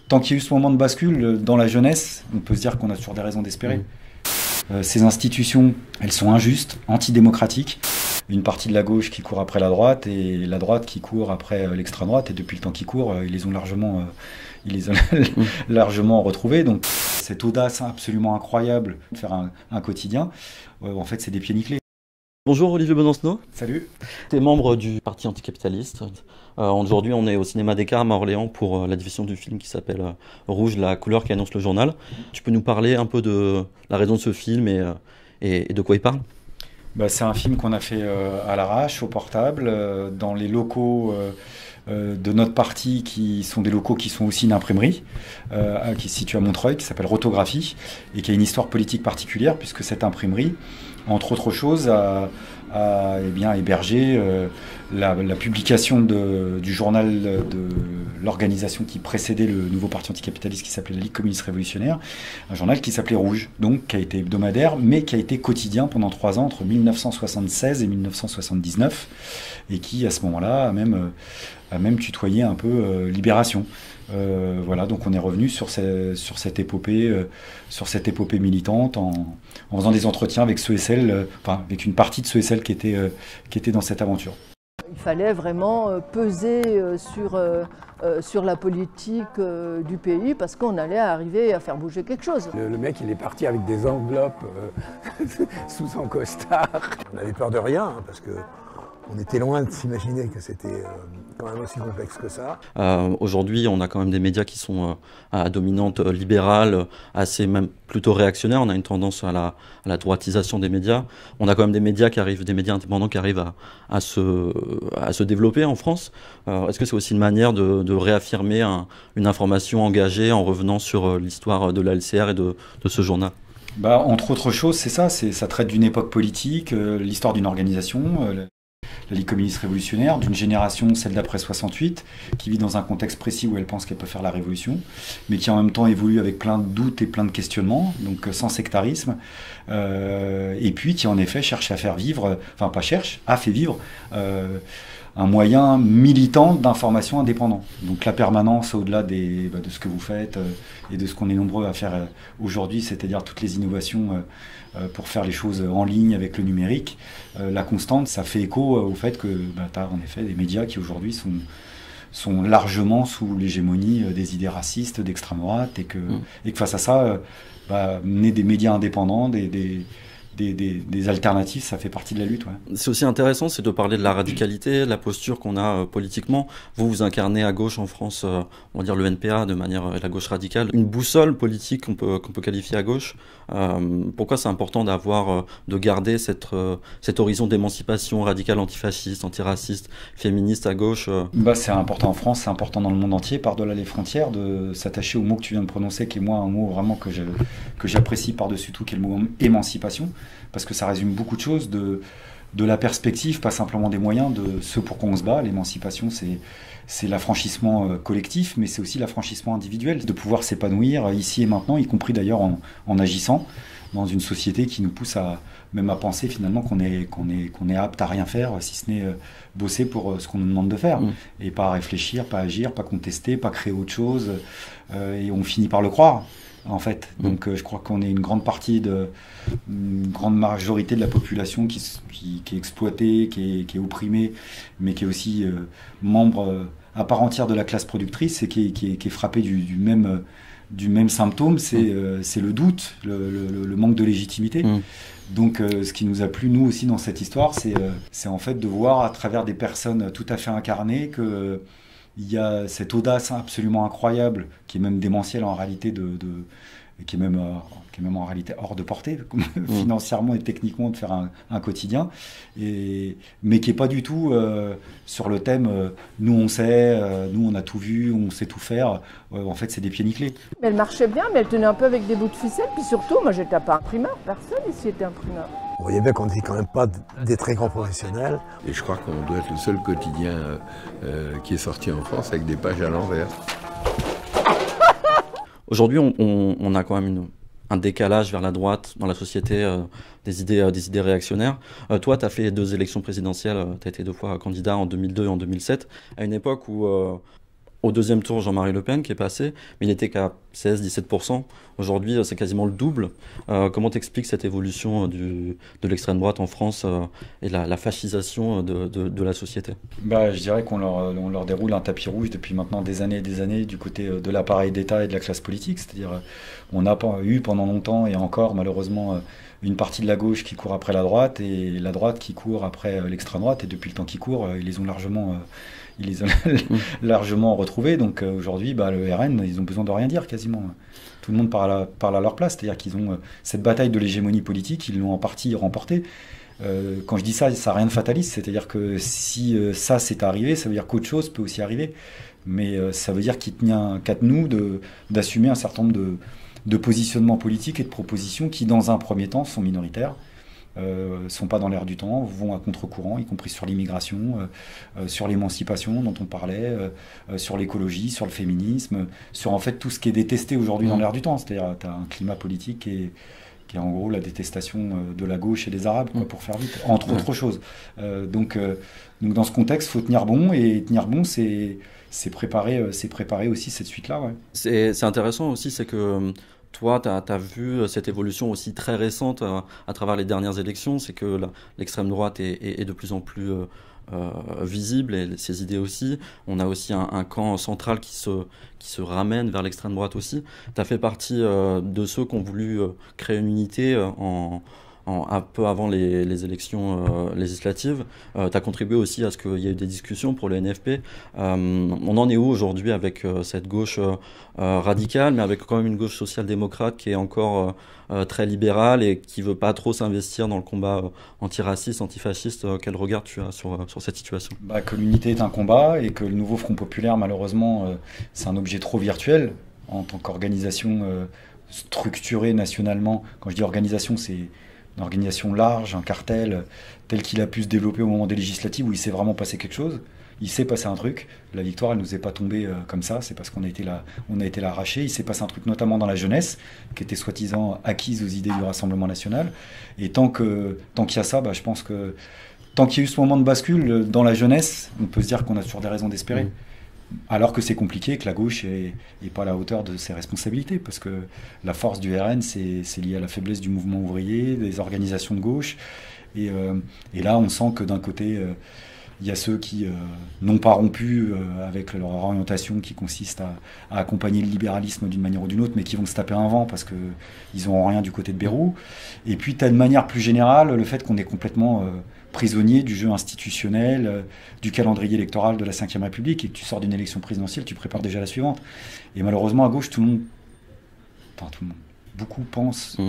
Tant qu'il y a eu ce moment de bascule dans la jeunesse, on peut se dire qu'on a toujours des raisons d'espérer. Ces institutions, elles sont injustes, antidémocratiques. Une partie de la gauche qui court après la droite et la droite qui court après l'extrême-droite. Et depuis le temps qu'ils courent, ils les ont largement retrouvés. Donc cette audace absolument incroyable de faire un quotidien, en fait, c'est des pieds nickelés. Bonjour Olivier Besancenot. Salut. Tu es membre du Parti anticapitaliste. Aujourd'hui, on est au cinéma des Carmes à Orléans pour la diffusion du film qui s'appelle Rouge, la couleur qui annonce le journal. Tu peux nous parler un peu de la raison de ce film et de quoi il parle ? C'est un film qu'on a fait à l'arrache, au portable, dans les locaux de notre parti, qui sont des locaux qui sont aussi une imprimerie, qui se situe à Montreuil, qui s'appelle Rotographie, et qui a une histoire politique particulière, puisque cette imprimerie, entre autres choses, a hébergé la publication du journal de l'organisation qui précédait le nouveau parti anticapitaliste, qui s'appelait la Ligue communiste révolutionnaire, un journal qui s'appelait Rouge, donc qui a été hebdomadaire, mais qui a été quotidien pendant 3 ans, entre 1976 et 1979, et qui, à ce moment-là, a même tutoyé un peu Libération. Voilà, donc on est revenu sur cette épopée militante en faisant des entretiens avec ceux et celles, avec une partie de ceux et celles qui étaient dans cette aventure. Il fallait vraiment peser sur la politique du pays parce qu'on allait arriver à faire bouger quelque chose. Le mec, il est parti avec des enveloppes sous son costard. On avait peur de rien parce que on était loin de s'imaginer que c'était quand même aussi complexe que ça. Aujourd'hui, on a quand même des médias qui sont à dominante libérale, assez même plutôt réactionnaires. On a une tendance à la droitisation des médias. On a quand même des médias indépendants qui arrivent à se développer en France. Est-ce que c'est aussi une manière de réaffirmer une information engagée en revenant sur l'histoire de la LCR et de ce journal ? Entre autres choses, c'est ça. Ça traite d'une époque politique, l'histoire d'une organisation. La Ligue communiste révolutionnaire, d'une génération, celle d'après 68, qui vit dans un contexte précis où elle pense qu'elle peut faire la révolution, mais qui en même temps évolue avec plein de doutes et plein de questionnements, donc sans sectarisme, et puis qui en effet cherche à faire vivre, a fait vivre un moyen militant d'information indépendant. Donc la permanence au-delà de ce que vous faites et de ce qu'on est nombreux à faire aujourd'hui, c'est-à-dire toutes les innovations pour faire les choses en ligne avec le numérique, la constante, ça fait écho au fait que tu as en effet des médias qui aujourd'hui sont largement sous l'hégémonie des idées racistes, d'extrême droite, et que face à ça, mener des médias indépendants, des alternatives, ça fait partie de la lutte. Ouais. C'est aussi intéressant, c'est de parler de la radicalité, la posture qu'on a politiquement. Vous incarnez à gauche en France, on va dire le NPA de manière la gauche radicale, une boussole politique qu'on peut qualifier à gauche. Pourquoi c'est important de garder cet horizon d'émancipation radicale, antifasciste, antiraciste, féministe à gauche C'est important en France, c'est important dans le monde entier, par-delà les frontières, de s'attacher au mot que tu viens de prononcer, qui est moi un mot vraiment que j'apprécie par-dessus tout, qui est le mot émancipation. Parce que ça résume beaucoup de choses, de la perspective, pas simplement des moyens, de ce pour quoi on se bat. L'émancipation, c'est l'affranchissement collectif, mais c'est aussi l'affranchissement individuel, de pouvoir s'épanouir ici et maintenant, y compris d'ailleurs en agissant dans une société qui nous pousse même à penser finalement qu'on est apte à rien faire, si ce n'est bosser pour ce qu'on nous demande de faire, et pas réfléchir, pas agir, pas contester, pas créer autre chose, et on finit par le croire. En fait, donc je crois qu'on est une grande majorité de la population qui est exploitée, qui est opprimée, mais qui est aussi membre à part entière de la classe productrice et qui est frappée du même symptôme, c'est le doute, le manque de légitimité. Donc ce qui nous a plu, nous aussi, dans cette histoire, c'est en fait de voir à travers des personnes tout à fait incarnées que il y a cette audace absolument incroyable, qui est même démentielle en réalité, qui est même en réalité hors de portée, financièrement et techniquement, de faire un quotidien, mais qui n'est pas du tout sur le thème nous on sait, nous on a tout vu, on sait tout faire. En fait, c'est des pieds nickelés. Elle marchait bien, mais elle tenait un peu avec des bouts de ficelle, puis surtout, moi j'étais pas imprimeur, personne ici était imprimeur. On voyait bien qu'on n'était quand même pas des très grands professionnels. Et je crois qu'on doit être le seul quotidien qui est sorti en France avec des pages à l'envers. Aujourd'hui, on a quand même un décalage vers la droite dans la société, des idées réactionnaires. Toi, tu as fait 2 élections présidentielles, tu as été 2 fois candidat en 2002 et en 2007, à une époque où au deuxième tour Jean-Marie Le Pen qui est passé, mais il n'était qu'à 16-17%. Aujourd'hui, c'est quasiment le double. Comment t'expliques cette évolution de l'extrême droite en France et la fascisation de la société? Je dirais qu'on leur déroule un tapis rouge depuis maintenant des années et des années du côté de l'appareil d'État et de la classe politique. C'est-à-dire on a eu pendant longtemps et encore malheureusement une partie de la gauche qui court après la droite et la droite qui court après l'extrême droite. Et depuis le temps qu'ils courent, ils les ont largement retrouvés. Donc aujourd'hui, le RN, ils ont besoin de rien dire quasiment. Tout le monde parle à leur place. C'est-à-dire qu'ils ont cette bataille de l'hégémonie politique, ils l'ont en partie remportée. Quand je dis ça, ça n'a rien de fataliste. C'est-à-dire que si ça c'est arrivé, ça veut dire qu'autre chose peut aussi arriver. Mais ça veut dire qu'il tient qu'à nous d'assumer un certain nombre de positionnements politiques et de propositions qui, dans un premier temps, sont minoritaires. Sont pas dans l'air du temps, vont à contre-courant, y compris sur l'immigration, sur l'émancipation dont on parlait, sur l'écologie, sur le féminisme, sur en fait tout ce qui est détesté aujourd'hui dans l'air du temps. C'est-à-dire tu as un climat politique qui est en gros la détestation de la gauche et des Arabes, pour faire vite, entre autres choses. Donc dans ce contexte, il faut tenir bon, et tenir bon, c'est préparer aussi cette suite-là. Ouais. C'est intéressant aussi, c'est que toi, tu as vu cette évolution aussi très récente à travers les dernières élections, c'est que l'extrême droite est de plus en plus visible, et ses idées aussi. On a aussi un camp central qui se ramène vers l'extrême droite aussi. Tu as fait partie de ceux qui ont voulu créer une unité un peu avant les élections législatives. Tu as contribué aussi à ce qu'il y ait eu des discussions pour le NFP. On en est où aujourd'hui avec cette gauche radicale, mais avec quand même une gauche social-démocrate qui est encore très libérale et qui ne veut pas trop s'investir dans le combat antiraciste, antifasciste? Quel regard tu as sur cette situation? Que l'unité est un combat et que le nouveau Front populaire, malheureusement, c'est un objet trop virtuel en tant qu'organisation structurée nationalement. Quand je dis organisation, c'est une organisation large, un cartel tel qu'il a pu se développer au moment des législatives où il s'est vraiment passé quelque chose. Il s'est passé un truc. La victoire, elle nous est pas tombée comme ça. C'est parce qu'on a été là arraché. Il s'est passé un truc notamment dans la jeunesse, qui était soi-disant acquise aux idées du Rassemblement national. Et tant qu'il y a ça, je pense que tant qu'il y a eu ce moment de bascule dans la jeunesse, on peut se dire qu'on a toujours des raisons d'espérer. Alors que c'est compliqué, que la gauche est pas à la hauteur de ses responsabilités, parce que la force du RN, c'est lié à la faiblesse du mouvement ouvrier, des organisations de gauche, et là on sent que d'un côté il y a ceux qui n'ont pas rompu avec leur orientation qui consiste à accompagner le libéralisme d'une manière ou d'une autre, mais qui vont se taper un vent parce qu'ils n'ont rien du côté de Bayrou. Et puis tu as de manière plus générale le fait qu'on est complètement prisonnier du jeu institutionnel, du calendrier électoral de la Ve République, et que tu sors d'une élection présidentielle, tu prépares déjà la suivante. Et malheureusement à gauche, beaucoup pensent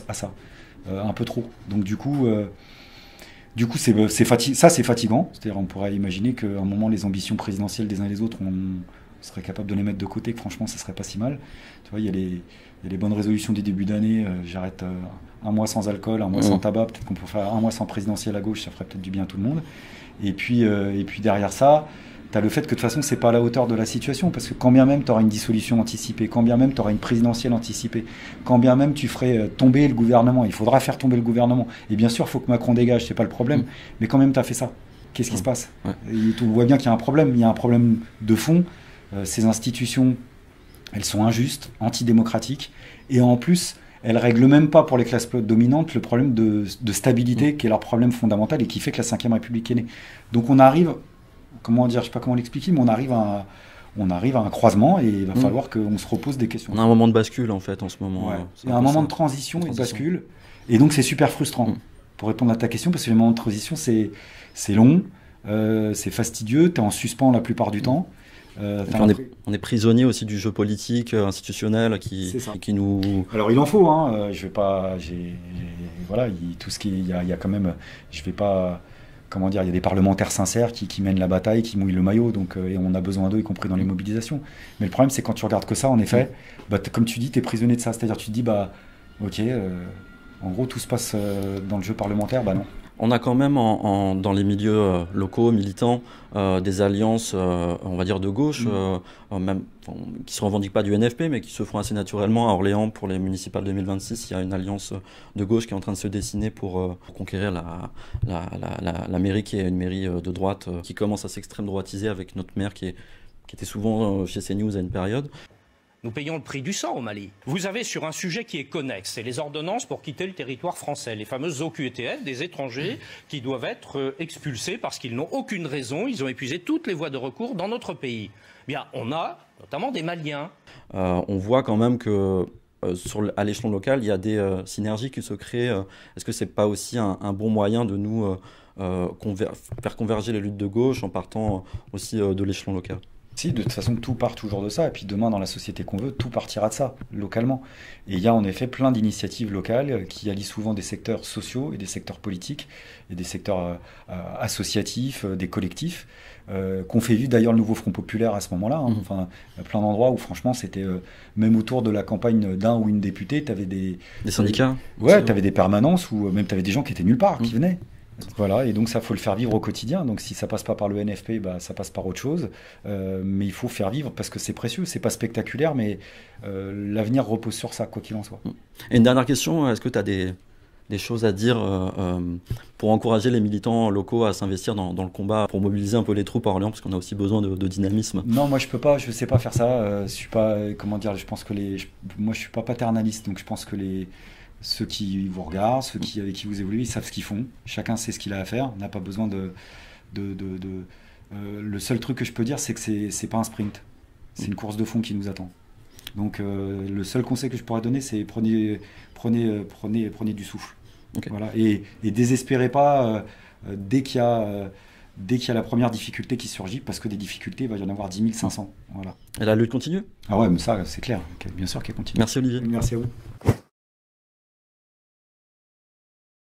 à ça, un peu trop. Donc du coup c'est fatigant. C'est-à-dire on pourrait imaginer qu'à un moment les ambitions présidentielles des uns et des autres, on serait capable de les mettre de côté, que franchement ça serait pas si mal. Tu vois, il y a les bonnes résolutions des débuts d'année, j'arrête un mois sans alcool, un mois sans tabac, peut-être qu'on peut faire un mois sans présidentielle à gauche, ça ferait peut-être du bien à tout le monde. Et puis derrière ça, tu as le fait que de toute façon c'est pas à la hauteur de la situation, parce que quand bien même tu auras une dissolution anticipée, quand bien même tu auras une présidentielle anticipée, quand bien même tu ferais tomber le gouvernement, il faudra faire tomber le gouvernement, et bien sûr il faut que Macron dégage, c'est pas le problème, mais quand même tu as fait ça, qu'est-ce qui se passe? Et on voit bien qu'il y a un problème de fond. Ces institutions, elles sont injustes, antidémocratiques, et en plus elles règlent même pas pour les classes dominantes le problème de stabilité qui est leur problème fondamental et qui fait que la Ve République est née. Donc on arrive, je sais pas comment l'expliquer, mais on arrive à un croisement, et il va falloir qu'on se repose des questions. On a un moment de bascule en fait en ce moment. Ouais. Il y a un moment de transition et de bascule, et donc c'est super frustrant. Pour répondre à ta question, parce que les moments de transition c'est long, c'est fastidieux, tu es en suspens la plupart du temps. On est prisonnier aussi du jeu politique institutionnel qui nous. Alors il en faut, je vais pas, voilà, tout ce qui, il y a quand même, je vais pas, comment dire, il y a des parlementaires sincères qui mènent la bataille, qui mouillent le maillot, donc et on a besoin d'eux, y compris dans les mobilisations. Mais le problème, c'est quand tu regardes que ça, en effet, comme tu dis, tu es prisonnier de ça, c'est-à-dire tu te dis ok, en gros tout se passe dans le jeu parlementaire, non. On a quand même dans les milieux locaux, militants, des alliances, on va dire, de gauche, même, qui ne se revendiquent pas du NFP, mais qui se font assez naturellement. À Orléans, pour les municipales 2026, il y a une alliance de gauche qui est en train de se dessiner pour conquérir la mairie, qui est une mairie de droite, qui commence à s'extrême droitiser, avec notre maire qui est qui était souvent chez CNews à une période. Nous payons le prix du sang au Mali. Vous avez sur un sujet qui est connexe, c'est les ordonnances pour quitter le territoire français, les fameuses OQTF des étrangers qui doivent être expulsés parce qu'ils n'ont aucune raison, ils ont épuisé toutes les voies de recours dans notre pays. Bien, on a notamment des Maliens. On voit quand même que à l'échelon local, il y a des synergies qui se créent. Est-ce que c'est pas aussi un bon moyen de nous faire converger les luttes de gauche en partant aussi de l'échelon local? Si, de toute façon, tout part toujours de ça. Et puis demain, dans la société qu'on veut, tout partira de ça, localement. Et il y a en effet plein d'initiatives locales qui allient souvent des secteurs sociaux et des secteurs politiques et des secteurs associatifs, des collectifs, qu'on fait vivre d'ailleurs le nouveau Front Populaire à ce moment-là. Hein. Enfin, il y a plein d'endroits où franchement, c'était même autour de la campagne d'un ou une députée, tu avais des syndicats. Ouais, tu avais des permanences ou même tu avais des gens qui étaient nulle part, qui venaient. Voilà, et donc ça faut le faire vivre au quotidien. Donc si ça passe pas par le NFP, bah, ça passe par autre chose. Mais il faut faire vivre parce que c'est précieux, c'est pas spectaculaire, mais l'avenir repose sur ça, quoi qu'il en soit. Et une dernière question, est-ce que tu as des choses à dire pour encourager les militants locaux à s'investir dans le combat, pour mobiliser un peu les troupes à Orléans, parce qu'on a aussi besoin de dynamisme? Non, moi je sais pas faire ça. Je suis pas, comment dire, je pense que moi je suis pas paternaliste, donc je pense que ceux qui vous regardent, avec qui vous évoluez, ils savent ce qu'ils font. Chacun sait ce qu'il a à faire. On n'a pas besoin le seul truc que je peux dire, c'est que c'est pas un sprint. C'est une course de fond qui nous attend. Donc le seul conseil que je pourrais donner, c'est prenez du souffle. Okay. Voilà. Et désespérez pas dès qu'il y a la première difficulté qui surgit, parce que des difficultés, il va y en avoir 10 500. Voilà. Et la lutte continue? Ah ouais, mais ça, c'est clair. Bien sûr qu'elle continue. Merci Olivier. Merci à vous.